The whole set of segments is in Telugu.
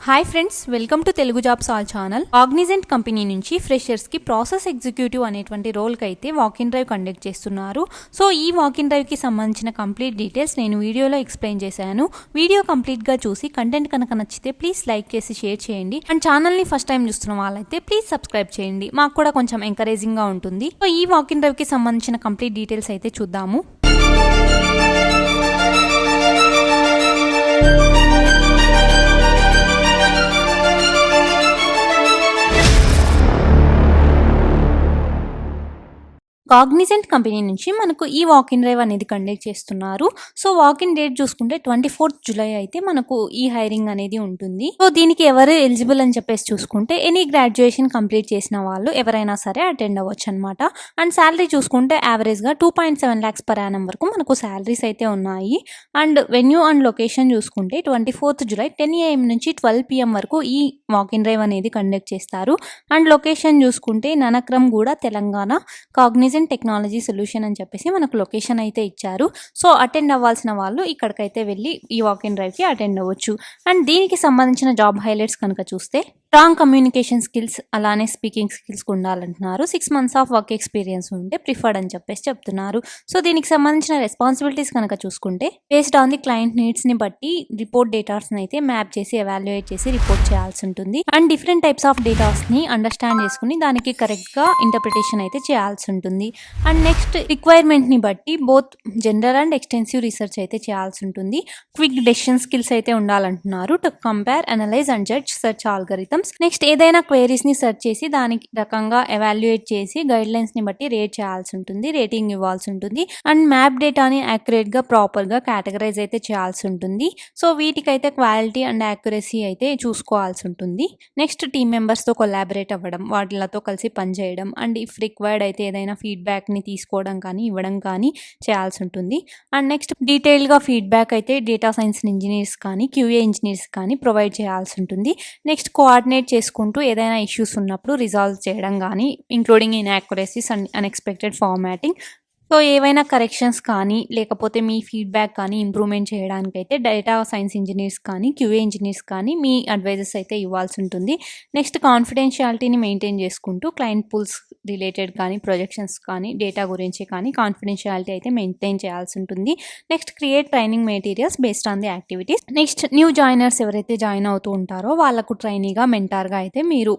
Hi friends, welcome to Telugu jobs all channel. Cognizant company నుంచి ఫ్రెషర్స్కి ప్రాసెస్ ఎగ్జిక్యూటివ్ అనేటువంటి రోల్కి అయితే వాకిన్ డ్రైవ్ కండక్ట్ చేస్తున్నారు. సో ఈ వాకిన్ డ్రైవ్కి సంబంధించిన కంప్లీట్ డీటెయిల్స్ నేను వీడియోలో ఎక్స్ప్లెయిన్ చేశాను. వీడియో కంప్లీట్గా చూసి కంటెంట్ కనుక నచ్చితే ప్లీజ్ లైక్ చేసి షేర్ చేయండి. అండ్ ఛానల్ని ఫస్ట్ టైం చూస్తున్న వాళ్ళైతే ప్లీజ్ సబ్స్క్రైబ్ చేయండి, మాకు కూడా కొంచెం ఎంకరేజింగ్గా ఉంటుంది. సో ఈ వాకిన్ డ్రైవ్కి సంబంధించిన కంప్లీట్ డీటెయిల్స్ అయితే చూద్దాము. కాగ్నిజెంట్ కంపెనీ నుంచి మనకు ఈ వాకిన్ డ్రైవ్ అనేది కండక్ట్ చేస్తున్నారు. సో వాకిన్ డేట్ చూసుకుంటే 24th జూలై అయితే మనకు ఈ హైరింగ్ అనేది ఉంటుంది. సో దీనికి ఎవరు ఎలిజిబుల్ అని చెప్పేసి చూసుకుంటే ఎనీ గ్రాడ్యుయేషన్ కంప్లీట్ చేసిన వాళ్ళు ఎవరైనా సరే అటెండ్ అవ్వచ్చు అనమాట. అండ్ శాలరీ చూసుకుంటే యావరేజ్గా 2.7 lakhs per annum వరకు మనకు శాలరీస్ అయితే ఉన్నాయి. అండ్ వెన్యూ అండ్ లొకేషన్ చూసుకుంటే 24th జూలై 10 AM నుంచి 12 PM వరకు ఈ వాకిన్ డ్రైవ్ అనేది కండక్ట్ చేస్తారు. అండ్ లొకేషన్ చూసుకుంటే ననక్రమ్ కూడా తెలంగాణ. కాగ్నిజెంట్ టెక్నాలజీ సొల్యూషన్ అని చెప్పేసి మనకు లొకేషన్ అయితే ఇచ్చారు. సో అటెండ్ అవ్వాల్సిన వాళ్ళు ఇక్కడికైతే వెళ్ళి ఈ వాకిన్ డ్రైవ్కి అటెండ్ అవ్వచ్చు. అండ్ దీనికి సంబంధించిన జాబ్ హైలైట్స్ కనుక చూస్తే స్ట్రాంగ్ కమ్యూనికేషన్ స్కిల్స్ అలానే స్పీకింగ్ స్కిల్స్ ఉండాలంటున్నారు. 6 months ఆఫ్ వర్క్ ఎక్స్పీరియన్స్ ఉంటే ప్రిఫర్డ్ అని చెప్పేసి చెప్తున్నారు. సో దీనికి సంబంధించిన రెస్పాన్సిబిలిటీస్ కనుక చూసుకుంటే బేస్డ్ ఆన్ ది క్లయింట్ నీడ్స్ని బట్టి రిపోర్ట్ డేటాస్ని అయితే మ్యాప్ చేసి ఎవాల్యుయేట్ చేసి రిపోర్ట్ చేయాల్సి ఉంటుంది. అండ్ డిఫరెంట్ టైప్స్ ఆఫ్ డేటాస్ని అండర్స్టాండ్ చేసుకుని దానికి కరెక్ట్గా ఇంటర్ప్రిటేషన్ అయితే చేయాల్సి ఉంటుంది. అండ్ నెక్స్ట్ రిక్వైర్మెంట్ని బట్టి both general and extensive research అయితే చేయాల్సి ఉంటుంది. క్విక్ డెసిషన్ స్కిల్స్ అయితే ఉండాలంటున్నారు. To compare, analyse and judge search algorithms. Next ఏదైనా క్వైరీస్ని సెర్చ్ చేసి దానికి రకంగా ఎవాల్యుయేట్ చేసి గైడ్ లైన్స్ని బట్టి రేట్ చేయాల్సి ఉంటుంది, రేటింగ్ ఇవ్వాల్సి ఉంటుంది. అండ్ మ్యాప్ డేటాని యాక్యురేట్గా ప్రాపర్గా కేటగరైజ్ అయితే చేయాల్సి ఉంటుంది. సో వీటికైతే క్వాలిటీ అండ్ యాక్యురసీ అయితే చూసుకోవాల్సి ఉంటుంది. నెక్స్ట్ టీమ్ మెంబర్స్తో కొలాబరేట్ అవ్వడం, వాటిలతో కలిసి పనిచేయడం. అండ్ ఇఫ్ రిక్వైర్డ్ అయితే ఏదైనా ఫీడ్బ్యాక్ని తీసుకోవడం కానీ ఇవ్వడం కానీ చేయాల్సి ఉంటుంది. అండ్ నెక్స్ట్ డీటెయిల్గా ఫీడ్బ్యాక్ అయితే డేటా సైన్స్ ఇంజనీర్స్ కానీ QA ఇంజనీర్స్ కానీ ప్రొవైడ్ చేయాల్సి ఉంటుంది. నెక్స్ట్ కోఆర్డినేట్ చేసుకుంటూ ఏదైనా ఇష్యూస్ ఉన్నప్పుడు రిజాల్వ్ చేయడం కానీ including inaccuracies and unexpected formatting. So ఏవైనా కరెక్షన్స్ కానీ లేకపోతే మీ ఫీడ్బ్యాక్ కానీ ఇంప్రూవ్మెంట్ చేయడానికి అయితే డేటా సైన్స్ ఇంజనీర్స్ కానీ QA ఇంజనీర్స్ కానీ మీ అడ్వైజెస్ అయితే ఇవ్వాల్సి ఉంటుంది. నెక్స్ట్ కాన్ఫిడెన్షియాలిటీని మెయింటైన్ చేసుకుంటూ క్లయింట్ పూల్స్ రిలేటెడ్ కానీ ప్రొజెక్షన్స్ కానీ డేటా గురించి కానీ కాన్ఫిడెన్షియాలిటీ అయితే మెయింటైన్ చేయాల్సి ఉంటుంది. Next create training materials based on the activities. Next new joiners ఎవరైతే జాయిన్ అవుతూ ఉంటారో వాళ్ళకు ట్రైనీగా మెంటార్గా అయితే మీరు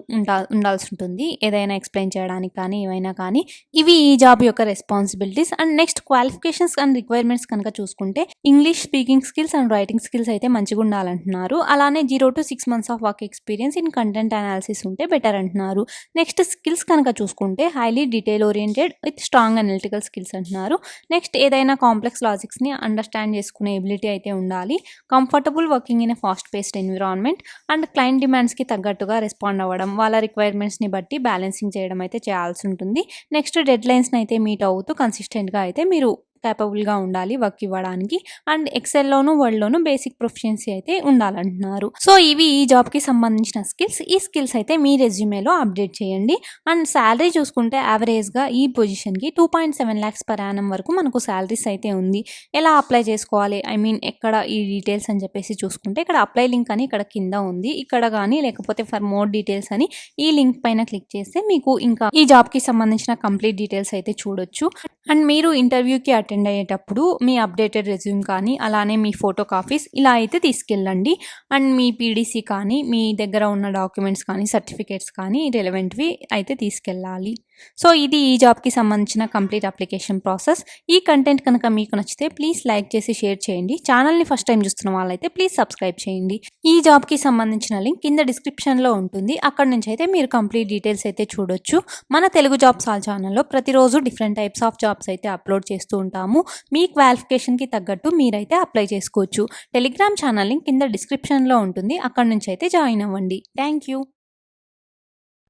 ఉండాల్సి ఉంటుంది, ఏదైనా ఎక్స్ప్లెయిన్ చేయడానికి కానీ ఏవైనా కానీ. ఇవి ఈ జాబ్ యొక్క responsibility. And next qualifications and requirements కనుక చూసుకుంటే English speaking skills and writing skills అయితే మంచిగా ఉండాలంటున్నారు. అలానే 0 to 6 months of work experience in content analysis ఉంటే బెటర్ అంటున్నారు. నెక్స్ట్ స్కిల్స్ కనుక చూసుకుంటే highly detail oriented with strong analytical skills అంటున్నారు. నెక్స్ట్ ఏదైనా కాంప్లెక్స్ లాజిక్స్ని అండర్స్టాండ్ చేసుకునే ఎబిలిటీ అయితే ఉండాలి. Comfortable working in a fast paced environment. And client డిమాండ్స్కి తగ్గట్టుగా రెస్పాండ్ అవ్వడం, వాళ్ళ రిక్వైర్మెంట్స్ని బట్టి బ్యాలెన్సింగ్ చేయడం అయితే చేయాల్సి ఉంటుంది. నెక్స్ట్ డెడ్ లైన్స్ని అయితే మీట్ అవుతూ కన్సిస్టెంట్గా అయితే మీరు కేపబుల్గా ఉండాలి వర్క్ ఇవ్వడానికి. అండ్ ఎక్సెల్లోను వర్డ్లోను బేసిక్ ప్రొఫిషియన్సీ అయితే ఉండాలంటున్నారు. సో ఇవి ఈ జాబ్కి సంబంధించిన స్కిల్స్. ఈ స్కిల్స్ అయితే మీ రెజ్యూమేలో అప్డేట్ చేయండి. అండ్ శాలరీ చూసుకుంటే యావరేజ్గా ఈ పొజిషన్కి 2.7 lakhs per annum వరకు మనకు శాలరీస్ అయితే ఉంది. ఎలా అప్లై చేసుకోవాలి, ఎక్కడ ఈ డీటెయిల్స్ అని చెప్పేసి చూసుకుంటే ఇక్కడ అప్లై లింక్ అని ఇక్కడ కింద ఉంది, ఇక్కడ కానీ లేకపోతే ఫర్ మోర్ డీటెయిల్స్ అని ఈ లింక్ పైన క్లిక్ చేస్తే మీకు ఇంకా ఈ జాబ్కి సంబంధించిన కంప్లీట్ డీటెయిల్స్ అయితే చూడొచ్చు. అండ్ మీరు ఇంటర్వ్యూకి అటెండ్ అయ్యేటప్పుడు మీ అప్డేటెడ్ రెజ్యూమ్ కానీ అలానే మీ ఫోటో కాపీస్ ఇలా అయితే తీసుకెళ్ళండి. అండ్ మీ PDC కానీ మీ దగ్గర ఉన్న డాక్యుమెంట్స్ కానీ సర్టిఫికేట్స్ కానీ రిలవెంట్వి అయితే తీసుకెళ్ళాలి. సో ఇది ఈ జాబ్కి సంబంధించిన కంప్లీట్ అప్లికేషన్ ప్రాసెస్. ఈ కంటెంట్ కనుక మీకు నచ్చితే ప్లీజ్ లైక్ చేసి షేర్ చేయండి. ఛానల్ని ఫస్ట్ టైం చూస్తున్న వాళ్ళైతే ప్లీజ్ సబ్స్క్రైబ్ చేయండి. ఈ జాబ్కి సంబంధించిన లింక్ కింద డిస్క్రిప్షన్లో ఉంటుంది, అక్కడ నుంచి అయితే మీరు కంప్లీట్ డీటెయిల్స్ అయితే చూడొచ్చు. మన తెలుగు జాబ్స్ ఆల్ ఛానల్లో ప్రతిరోజు డిఫరెంట్ టైప్స్ ఆఫ్ జాబ్స్ అయితే అప్లోడ్ చేస్తూ ఉంటాము. మీ క్వాలిఫికేషన్కి తగ్గట్టు మీరైతే అప్లై చేసుకోవచ్చు. టెలిగ్రామ్ ఛానల్ లింక్ కింద డిస్క్రిప్షన్లో ఉంటుంది, అక్కడ నుంచి అయితే జాయిన్ అవ్వండి. Thank you.